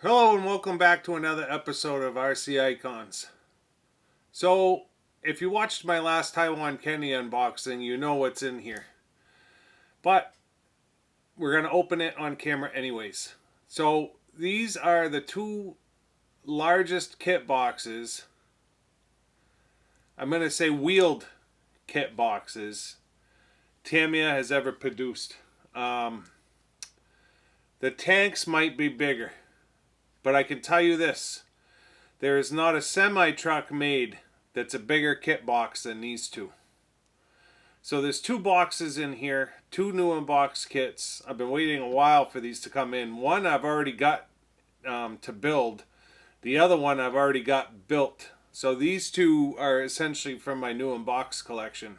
Hello and welcome back to another episode of RC Icons. So, if you watched my last Taiwan Kenny unboxing, you know what's in here. But we're going to open it on camera anyways. So, these are the two largest kit boxes, I'm going to say wheeled kit boxes, Tamiya has ever produced. The tanks might be bigger, but I can tell you this. There is not a semi-truck made that's a bigger kit box than these two. So there's two boxes in here, two new unbox kits. I've been waiting a while for these to come in. One I've already got to build. The other one I've already got built. So these two are essentially from my new unbox collection.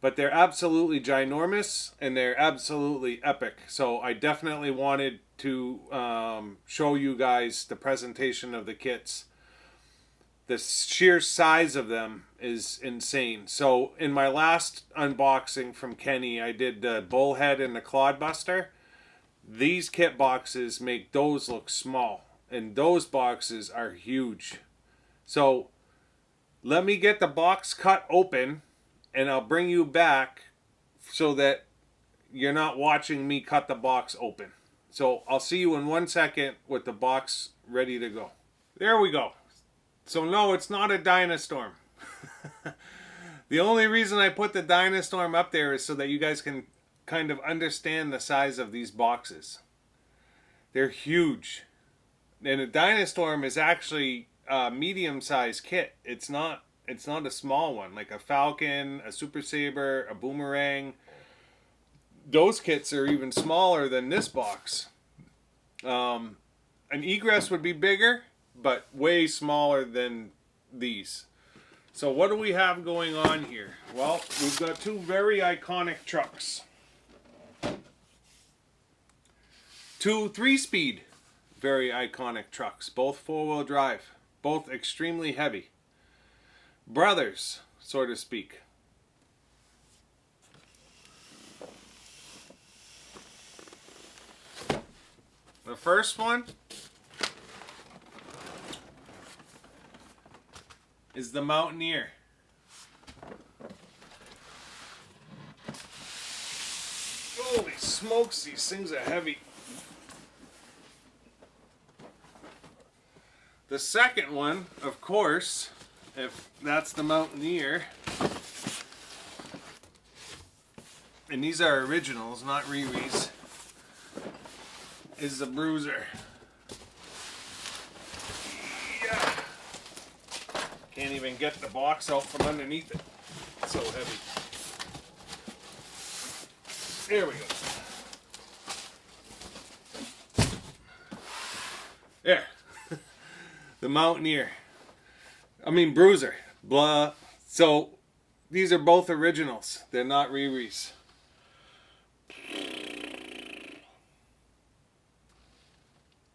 But they're absolutely ginormous and they're absolutely epic. So I definitely wanted to show you guys the presentation of the kits. The sheer size of them is insane. So in my last unboxing from Kenny, I did the bullhead and the clodbuster. These kit boxes make those look small, and those boxes are huge. So let me get the box cut open, and I'll bring you back so that you're not watching me cut the box open. So I'll see you in 1 second with the box ready to go. There we go. So no, it's not a Dynastorm. The only reason I put the Dynastorm up there is so that you guys can kind of understand the size of these boxes. They're huge. And a Dynastorm is actually a medium-sized kit. It's not a small one, like a Falcon, a Super Saber, a Boomerang. Those kits are even smaller than this box. An Egress would be bigger, but way smaller than these. So what do we have going on here? Well, we've got two very iconic trucks. Two 3-speed very iconic trucks, both 4-wheel drive, both extremely heavy. Brothers, so to speak. The first one is the Mountaineer. Holy smokes, these things are heavy. The second one, of course, if that's the Mountaineer, and these are originals, not rerees, is the Bruiser. Yeah. Can't even get the box out from underneath it. It's so heavy. There we go. There. The Mountaineer. Bruiser. Blah. So, these are both originals. They're not rerees.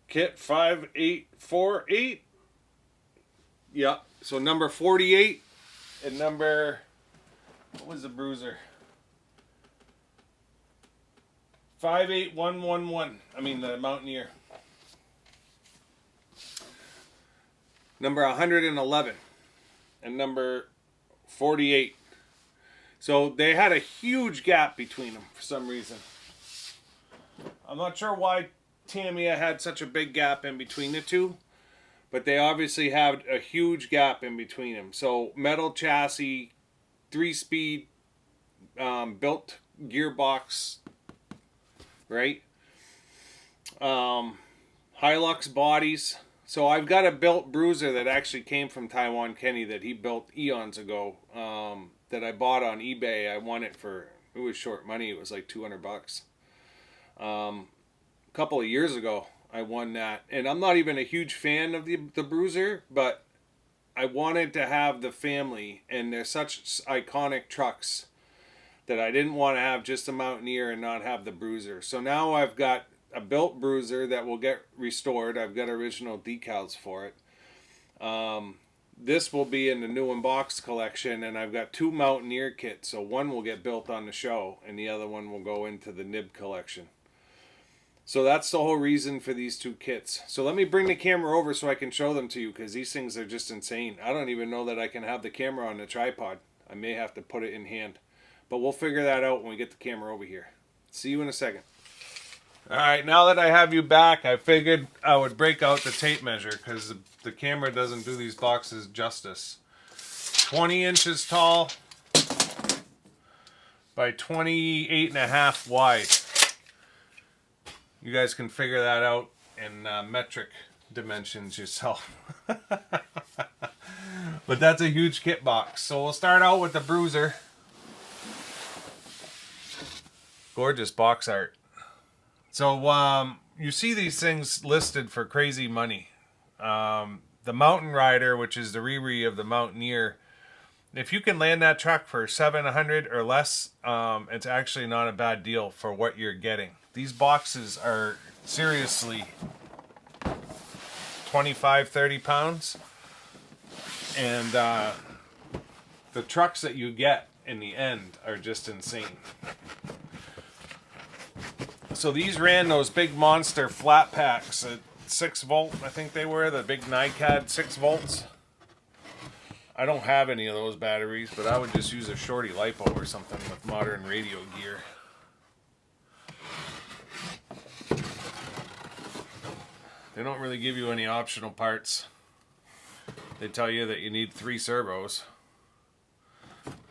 Kit 5848. Yeah. So number 48 and number, what was the Bruiser? 58111. The Mountaineer. Number 111 and number 48. So they had a huge gap between them for some reason. I'm not sure why Tamiya had such a big gap in between the two, but they obviously have a huge gap in between them. So metal chassis, 3-speed, built gearbox, right? Hilux bodies. So I've got a built Bruiser that actually came from Taiwan Kenny that he built eons ago, that I bought on eBay. I won it for, it was short money. It was like $200. A couple of years ago, I won that. And I'm not even a huge fan of the Bruiser, but I wanted to have the family, and they're such iconic trucks that I didn't want to have just a Mountaineer and not have the Bruiser. So now I've got a built Bruiser that will get restored. I've got original decals for it. This will be in the new unbox collection, and I've got two Mountaineer kits. So one will get built on the show, and the other one will go into the nib collection. So that's the whole reason for these two kits. So let me bring the camera over so I can show them to you, because these things are just insane. I don't even know that I can have the camera on the tripod. I may have to put it in hand. But we'll figure that out when we get the camera over here. See you in a second. Alright, now that I have you back, I figured I would break out the tape measure, because the camera doesn't do these boxes justice. 20 inches tall by 28.5 wide. You guys can figure that out in metric dimensions yourself. But that's a huge kit box. So we'll start out with the Bruiser. Gorgeous box art. So you see these things listed for crazy money. The Mountain Rider, which is the Riri of the Mountaineer, if you can land that truck for $700 or less, it's actually not a bad deal for what you're getting. These boxes are seriously 25-30 pounds, and the trucks that you get in the end are just insane. So these ran those big monster flat packs at 6 volt, I think they were, the big NiCad 6 volts. I don't have any of those batteries, but I would just use a shorty LiPo or something with modern radio gear. They don't really give you any optional parts. They tell you that you need 3 servos,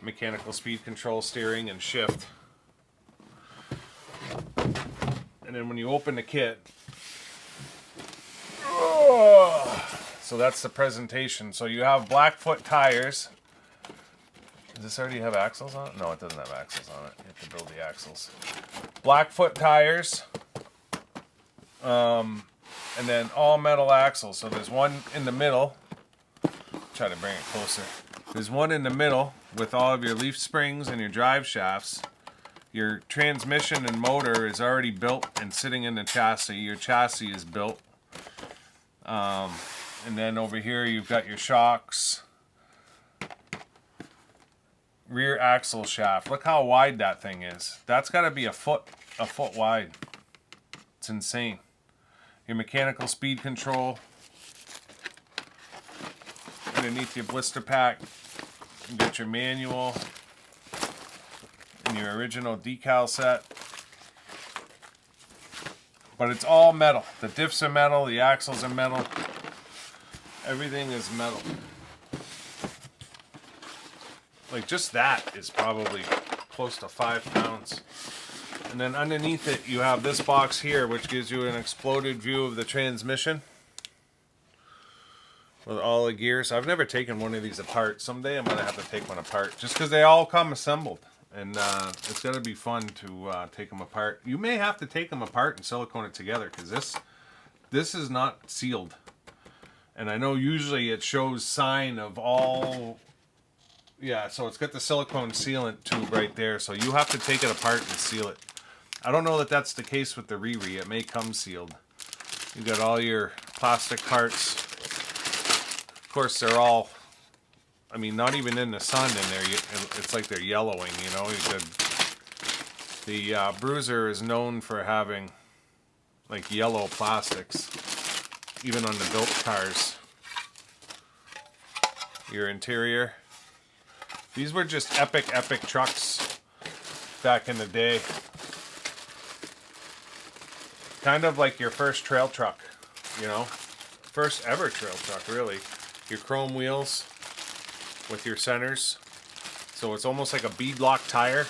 mechanical speed control, steering, and shift. And then when you open the kit, so that's the presentation. So you have Blackfoot tires. Does this already have axles on it? No, it doesn't have axles on it. You have to build the axles. Blackfoot tires. And then all metal axles. So there's one in the middle. Try to bring it closer. There's one in the middle with all of your leaf springs and your drive shafts. Your transmission and motor is already built and sitting in the chassis. Your chassis is built. And then over here you've got your shocks. Rear axle shaft. Look how wide that thing is. That's got to be a foot wide. It's insane. Your mechanical speed control. Underneath your blister pack, you got your manual and your original decal set. But it's all metal. The diffs are metal, the axles are metal. Everything is metal. Like just that is probably close to 5 pounds. And then underneath it you have this box here, which gives you an exploded view of the transmission with all the gears. I've never taken one of these apart. Someday I'm going to have to take one apart just because they all come assembled. And it's going to be fun to take them apart. You may have to take them apart and silicone it together because this is not sealed. And I know usually it shows sign of all... Yeah, so it's got the silicone sealant tube right there. So you have to take it apart and seal it. I don't know that that's the case with the Riri. It may come sealed. You got all your plastic parts. Of course, they're all... I mean, not even in the sun in there. It's like they're yellowing, you know. The Bruiser is known for having like yellow plastics, even on the built cars. Your interior. These were just epic trucks back in the day. Kind of like your first trail truck, you know. First ever trail truck, really. Your chrome wheels with your centers. So it's almost like a beadlock tire.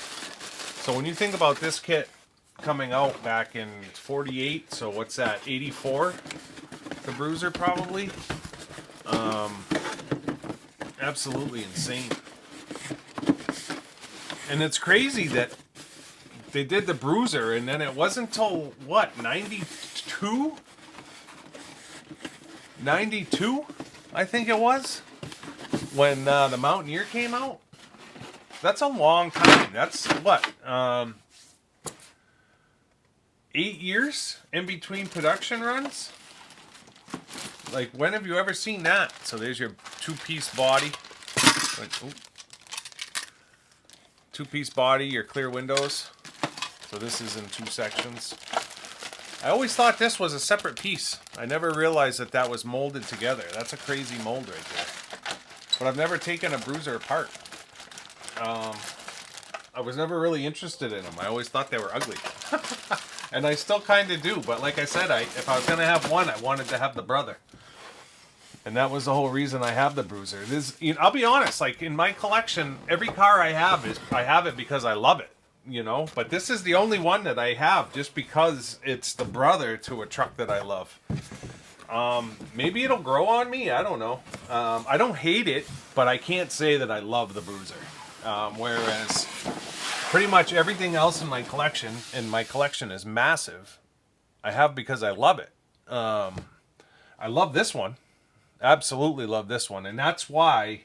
So when you think about this kit coming out back in 48, so what's that, 84? The Bruiser probably. Absolutely insane. And it's crazy that they did the Bruiser and then it wasn't until what, 92? 92, I think it was, when the Mountaineer came out. That's a long time. That's what, 8 years in between production runs? Like, when have you ever seen that? So there's your two-piece body. Like, two-piece body, your clear windows. So this is in 2 sections. I always thought this was a separate piece. I never realized that that was molded together. That's a crazy mold right there. But I've never taken a Bruiser apart. I was never really interested in them. I always thought they were ugly. And I still kind of do. But like I said, if I was going to have one, I wanted to have the brother. And that was the whole reason I have the Bruiser. I'll be honest, like in my collection, every car I have it because I love it. You know, but this is the only one that I have just because it's the brother to a truck that I love. Maybe it'll grow on me. I don't know. I don't hate it, but I can't say that I love the Bruiser. Whereas pretty much everything else in my collection, and my collection is massive, I have because I love it. I love this one. Absolutely love this one. And that's why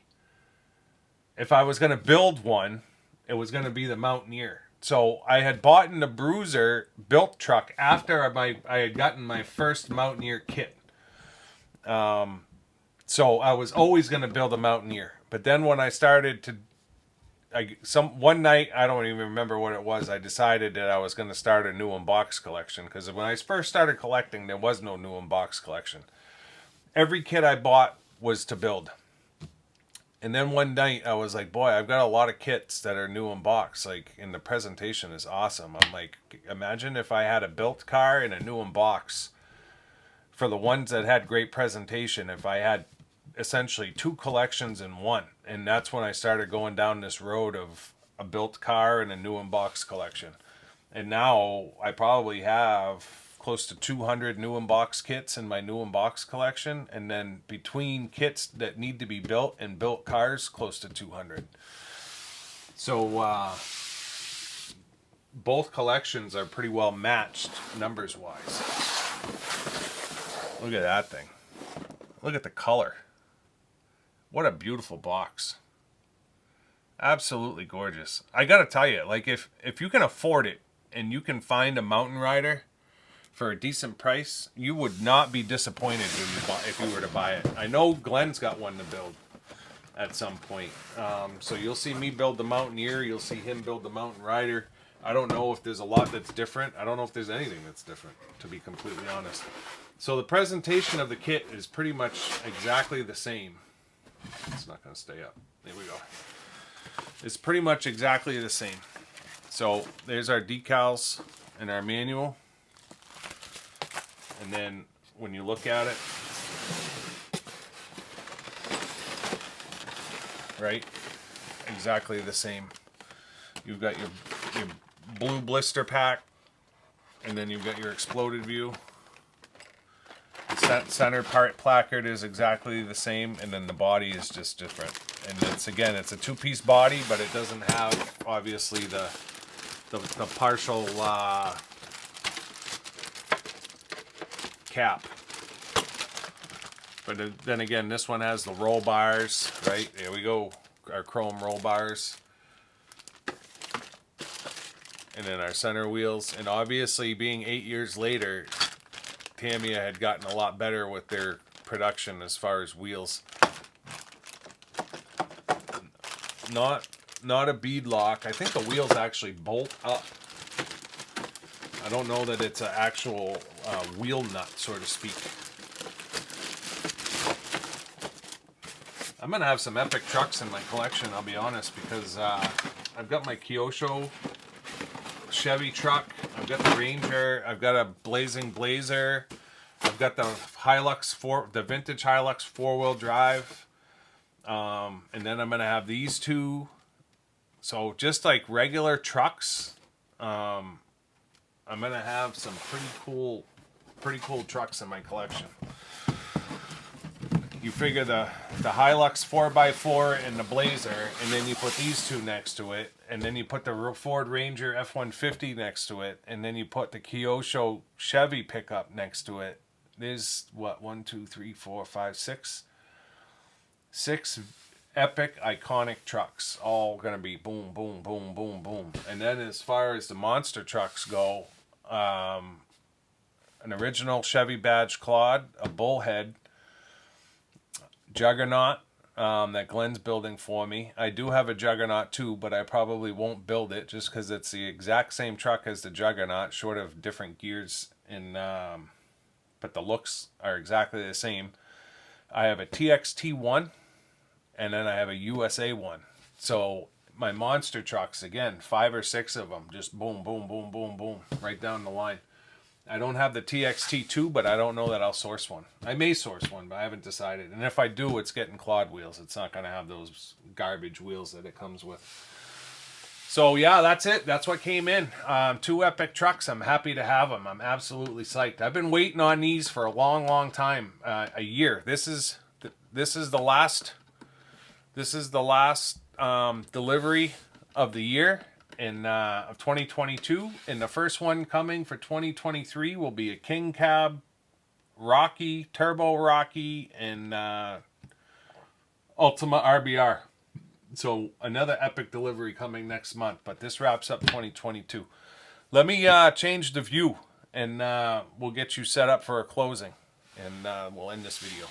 if I was going to build one, it was going to be the Mountaineer. So I had bought in the Bruiser built truck after I had gotten my first Mountaineer kit. So I was always going to build a Mountaineer. But then when I started to, one night, I don't even remember what it was, I decided that I was going to start a new unbox collection. Because when I first started collecting, there was no new unbox collection. Every kit I bought was to build. And then one night I was like, boy, I've got a lot of kits that are new in box. Like, and the presentation is awesome. I'm like, imagine if I had a built car and a new in box for the ones that had great presentation. If I had essentially two collections in one. And that's when I started going down this road of a built car and a new in box collection. And now I probably have close to 200 new in box kits in my new in box collection, and then between kits that need to be built and built cars, close to 200. So both collections are pretty well matched numbers wise. Look at that thing. Look at the color. What a beautiful box. Absolutely gorgeous. I gotta tell you, like if you can afford it and you can find a mountain rider for a decent price, you would not be disappointed if you were to buy it. I know Glenn's got one to build at some point. So you'll see me build the Mountaineer. You'll see him build the Mountain Rider. I don't know if there's a lot that's different. I don't know if there's anything that's different, to be completely honest. So the presentation of the kit is pretty much exactly the same. It's not going to stay up. There we go. It's pretty much exactly the same. So there's our decals and our manual. And then when you look at it, right, exactly the same. You've got your blue blister pack, and then you've got your exploded view. The center part placard is exactly the same, and then the body is just different. And it's a two-piece body, but it doesn't have obviously the partial cap. But then again, this one has the roll bars, right? There we go, our chrome roll bars. And then our center wheels. And obviously, being 8 years later, Tamiya had gotten a lot better with their production as far as wheels. Not a bead lock. I think the wheels actually bolt up. I don't know that it's an actual wheel nut, so to speak. I'm going to have some epic trucks in my collection, I'll be honest, because I've got my Kyosho Chevy truck, I've got the Ranger, I've got a Blazing Blazer, I've got the the vintage Hilux four-wheel drive, and then I'm going to have these two. So just like regular trucks, I'm gonna have some pretty cool trucks in my collection. You figure the Hilux 4x4 and the Blazer, and then you put these two next to it, and then you put the Ford Ranger F-150 next to it, and then you put the Kyosho Chevy pickup next to it. There's what, 1, 2, 3, 4, 5, 6 epic iconic trucks, all gonna be boom, boom, boom, boom, boom. And then as far as the monster trucks go, an original Chevy badge Claude, a Bullhead, Juggernaut that Glenn's building for me. I do have a Juggernaut too, but I probably won't build it just because it's the exact same truck as the Juggernaut, short of different gears and but the looks are exactly the same. I have a TXT1, and then I have a USA one. So my monster trucks, again, 5 or 6 of them, just boom, boom, boom, boom, boom, right down the line. I don't have the TXT2, but I don't know that I'll source one. I may source one, but I haven't decided. And if I do, it's getting clod wheels. It's not going to have those garbage wheels that it comes with. So yeah, that's it. That's what came in. 2 epic trucks. I'm happy to have them. I'm absolutely psyched. I've been waiting on these for a long, long time. A year. This is the last. This is the last delivery of the year of 2022, and the first one coming for 2023 will be a King Cab Rocky, Turbo Rocky, and Ultima RBR. So another epic delivery coming next month, but this wraps up 2022. Let me change the view, and we'll get you set up for a closing, and we'll end this video.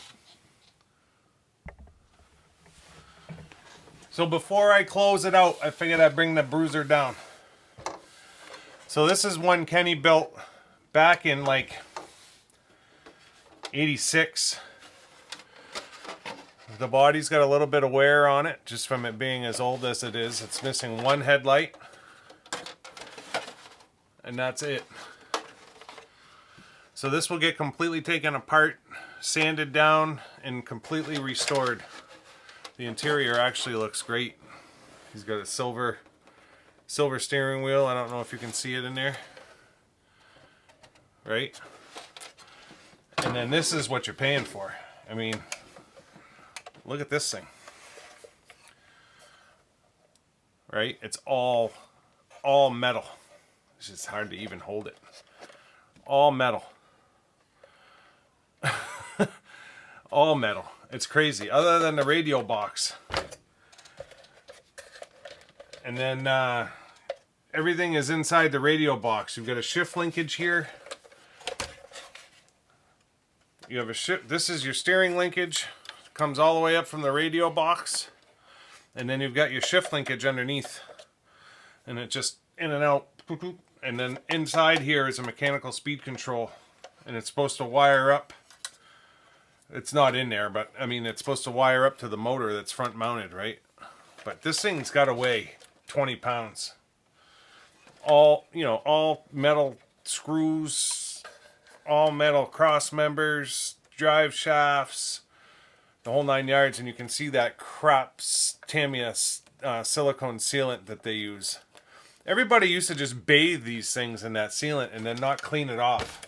So before I close it out, I figured I'd bring the Bruiser down. So this is one Kenny built back in like 86. The body's got a little bit of wear on it, just from it being as old as it is. It's missing one headlight, and that's it. So this will get completely taken apart, sanded down, and completely restored. The interior actually looks great. He's got a silver steering wheel. I don't know if you can see it in there. Right? And then this is what you're paying for. I mean, look at this thing. Right? It's all metal. It's just hard to even hold it. All metal. All metal. It's crazy, other than the radio box. And then everything is inside the radio box. You've got a shift linkage here. You have a shift. This is your steering linkage. Comes all the way up from the radio box. And then you've got your shift linkage underneath. And it just in and out. And then inside here is a mechanical speed control. And it's supposed to wire up. It's not in there, but I mean, it's supposed to wire up to the motor that's front mounted, right? But this thing's got to weigh 20 pounds. All metal screws, all metal cross members, drive shafts, the whole 9 yards. And you can see that crap Tamiya silicone sealant that they use. Everybody used to just bathe these things in that sealant and then not clean it off.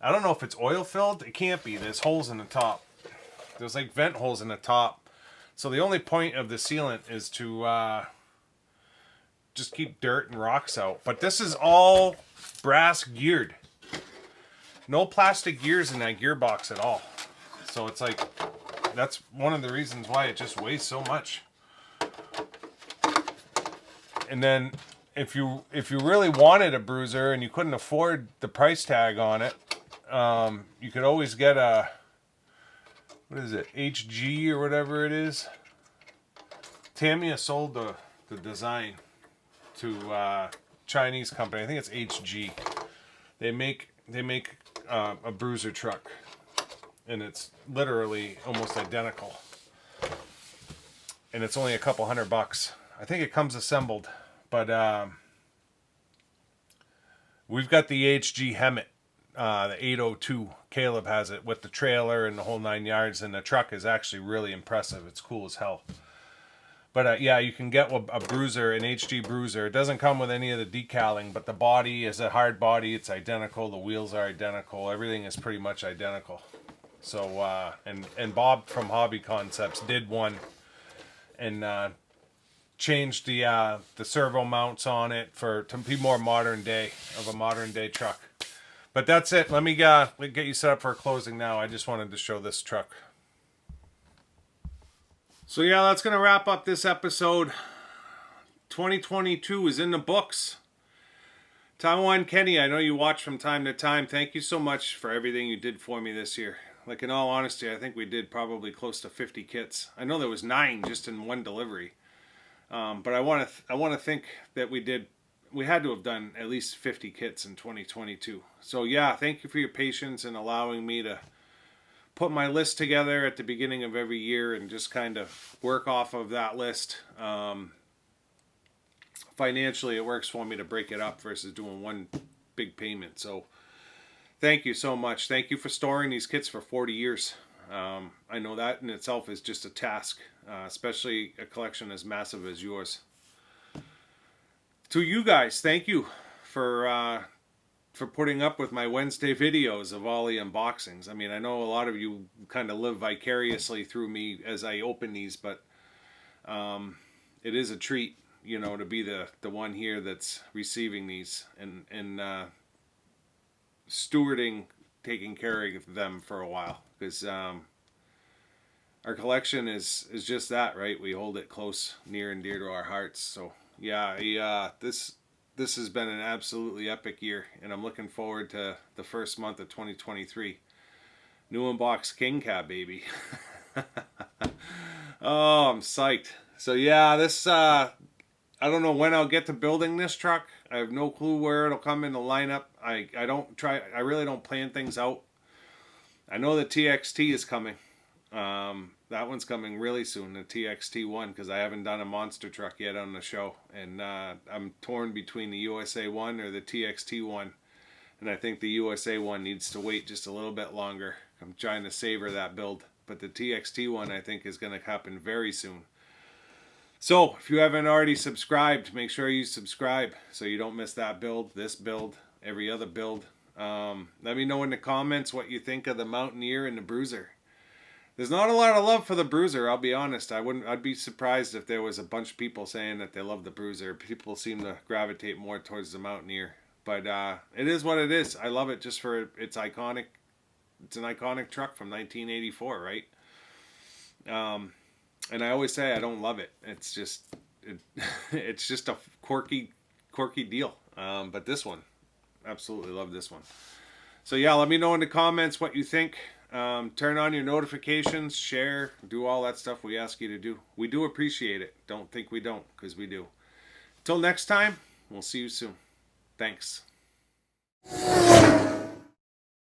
I don't know if it's oil filled. It can't be. There's holes in the top. There's like vent holes in the top. So the only point of the sealant is to just keep dirt and rocks out. But this is all brass geared. No plastic gears in that gearbox at all. So it's like, that's one of the reasons why it just weighs so much. And then if you really wanted a Bruiser and you couldn't afford the price tag on it, you could always get a, what is it, HG or whatever it is. Tamiya sold the design to a Chinese company. I think it's HG. They make a Bruiser truck, and it's literally almost identical. And it's only a couple $100. I think it comes assembled, but we've got the HG Hemet. The 802, Caleb has it with the trailer and the whole 9 yards, and the truck is actually really impressive. It's cool as hell. But yeah, you can get a Bruiser, an HG Bruiser. It doesn't come with any of the decaling, but the body is a hard body. It's identical. The wheels are identical. Everything is pretty much identical. So and Bob from Hobby Concepts did one and changed the servo mounts on it to be more modern day, of a modern day truck. But that's it. Let me get you set up for a closing now. I just wanted to show this truck. So yeah, that's going to wrap up this episode. 2022 is in the books. Taiwan Kenny, I know you watch from time to time. Thank you so much for everything you did for me this year. Like, in all honesty, I think we did probably close to 50 kits. I know there was 9 just in one delivery. But I want to think that we did we had to have done at least 50 kits in 2022. So yeah, thank you for your patience and allowing me to put my list together at the beginning of every year and just kind of work off of that list. Financially, it works for me to break it up versus doing one big payment. So thank you so much. Thank you for storing these kits for 40 years. I know that in itself is just a task, especially a collection as massive as yours. To you guys, thank you for putting up with my Wednesday videos of all the unboxings. I mean, I know a lot of you kind of live vicariously through me as I open these, but it is a treat, you know, to be the one here that's receiving these and stewarding, taking care of them for a while, because our collection is just that, right? We hold it close, near and dear to our hearts. So yeah, this has been an absolutely epic year, and I'm looking forward to the first month of 2023. New unbox King Cab, baby. Oh, I'm psyched. So yeah, this I don't know when I'll get to building this truck. I have no clue where it'll come in the lineup. I really don't plan things out. I know the TXT is coming. That one's coming really soon, the TXT1, because I haven't done a monster truck yet on the show, and I'm torn between the USA 1 or the TXT1, and I think the USA 1 needs to wait just a little bit longer. I'm trying to savor that build, but the TXT1 I think is going to happen very soon. So if you haven't already subscribed, make sure you subscribe so you don't miss that build, this build, every other build. Let me know in the comments what you think of the Mountaineer and the Bruiser. There's not a lot of love for the Bruiser, I'll be honest. I'd be surprised if there was a bunch of people saying that they love the Bruiser. People seem to gravitate more towards the Mountaineer. But it is what it is. I love it just for its iconic. It's an iconic truck from 1984, right? And I always say I don't love it. It's just it's just a quirky deal. But this one, absolutely love this one. So yeah, let me know in the comments what you think. Turn on your notifications, share, do all that stuff we ask you to do. We do appreciate it. Don't think we don't, because we do. Till next time, we'll see you soon. Thanks.